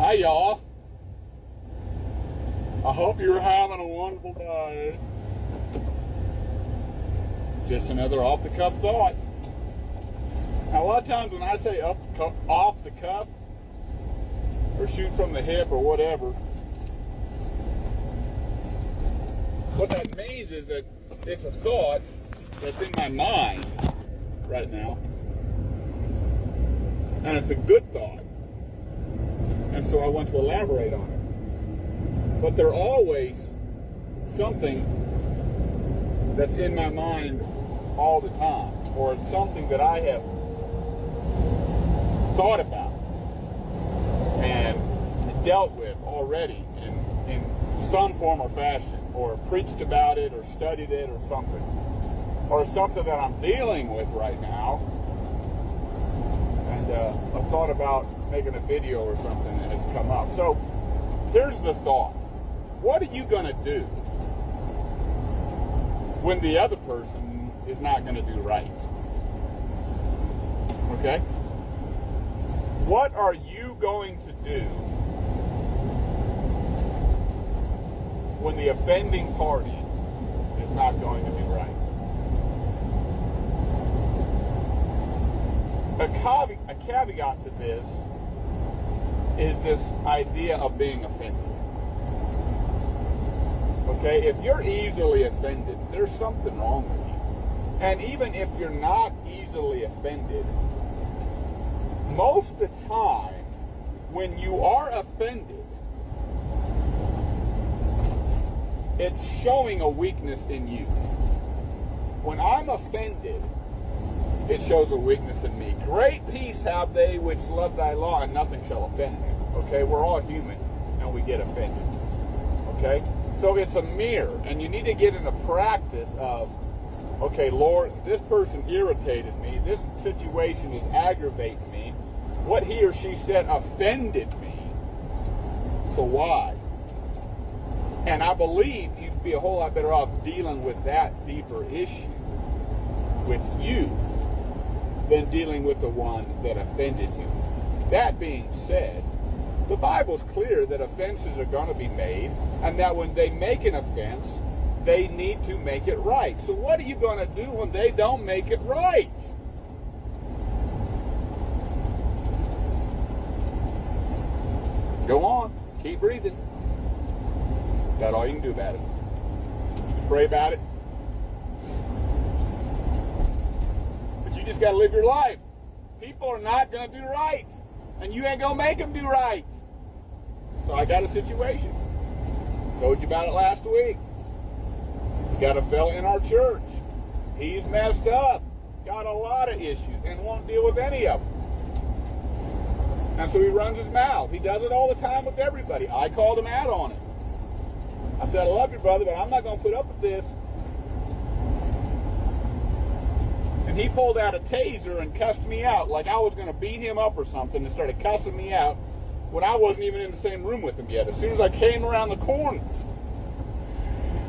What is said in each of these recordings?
Hi, y'all. I hope you're having a wonderful day. Just another off-the-cuff thought. Now, a lot of times when I say off the cuff, or shoot from the hip, or whatever, what that means is that it's a thought that's in my mind right now, and it's a good thought, and so I want to elaborate on it. But there's always something that's in my mind all the time, or it's something that I have thought about and dealt with already in some form or fashion, or preached about it, or studied it, or something that I'm dealing with right now, and I've thought about making a video or something, and it's come up. So here's the thought: what are you going to do when the other person is not going to do right? Okay? What are you going to do when the offending party is not going to do right? A caveat to this is this idea of being offended. Okay, if you're easily offended, there's something wrong with you. And even if you're not easily offended, most of the time when you are offended, it's showing a weakness in you. When I'm offended, it shows a weakness in me. Great peace have they which love thy law, and nothing shall offend them. Okay, we're all human, and we get offended. Okay, so it's a mirror, and you need to get in a practice of, okay, Lord, this person irritated me. This situation is aggravating me. What he or she said offended me. So why? And I believe you'd be a whole lot better off dealing with that deeper issue with you than dealing with the one that offended you. That being said, the Bible's clear that offenses are going to be made, and that when they make an offense, they need to make it right. So what are you going to do when they don't make it right? Go on. Keep breathing. That's all you can do about it. Pray about it. But you just got to live your life. People are not going to do right. And you ain't going to make them do right. So I got a situation. Told you about it last week. We got a fella in our church. He's messed up. Got a lot of issues and won't deal with any of them. And so he runs his mouth. He does it all the time with everybody. I called him out on it. I said, I love you, brother, but I'm not going to put up with this. And he pulled out a taser and cussed me out like I was going to beat him up or something, and started cussing me out when I wasn't even in the same room with him yet. As soon as I came around the corner,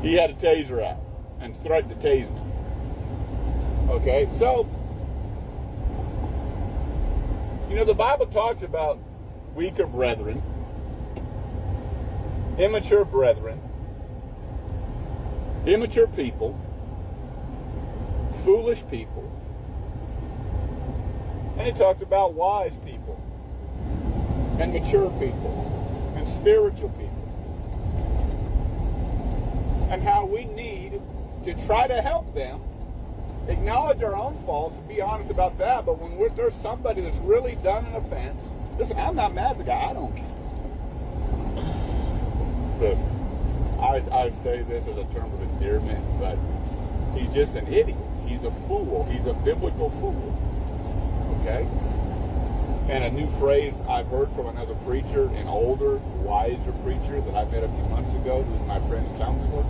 he had a taser out and threatened to tase me. Okay, so, you know, the Bible talks about weaker brethren, immature brethren, immature people, foolish people, and it talks about wise people, and mature people, and spiritual people, and how we need to try to help them acknowledge our own faults and be honest about that. But when there's somebody that's really done an offense, listen, I'm not mad at the guy. I don't care. Listen, I say this as a term of endearment, but he's just an idiot. He's a fool. He's a biblical fool. Okay? And a new phrase I've heard from another preacher, an older, wiser preacher that I met a few months ago, who's my friend's counselor.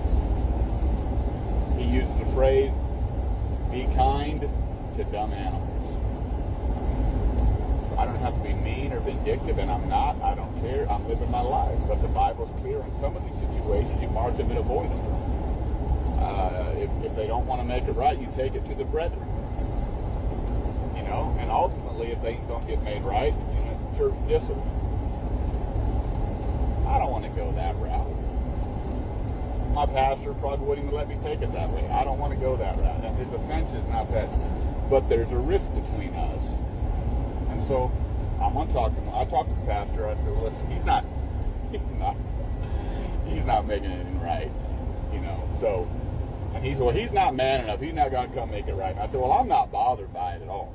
He uses the phrase, be kind to dumb animals. I don't have to be mean or vindictive, and I'm not. I don't care. I'm living my life. But the Bible's clear. In some of these situations, you mark them and avoid them. If they don't want to make it right, you take it to the brethren. You know, and ultimately, if they don't get made right, church discipline. I don't want to go that route. My pastor probably wouldn't even let me take it that way. I don't want to go that route. And his offense is not that, but there's a rift between us. And so I'm going to talk to him. I talked to the pastor. I said, well, listen, he's not making anything right, you know. So, and he said, well, he's not man enough. He's not going to come make it right. And I said, well, I'm not bothered by it at all.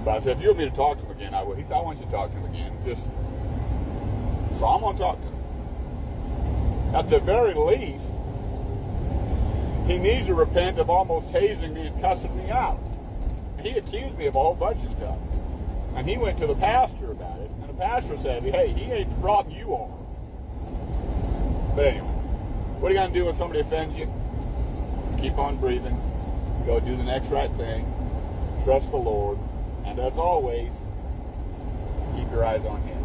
But I said, if you want me to talk to him again, I will. He said, I want you to talk to him again. So I'm going to talk to him. At the very least, he needs to repent of almost tasing me and cussing me out. He accused me of a whole bunch of stuff. And he went to the pastor about it. And the pastor said, hey, he ain't the problem, you are. But anyway, what are you going to do when somebody offends you? Keep on breathing. Go do the next right thing. Trust the Lord. And as always, keep your eyes on Him.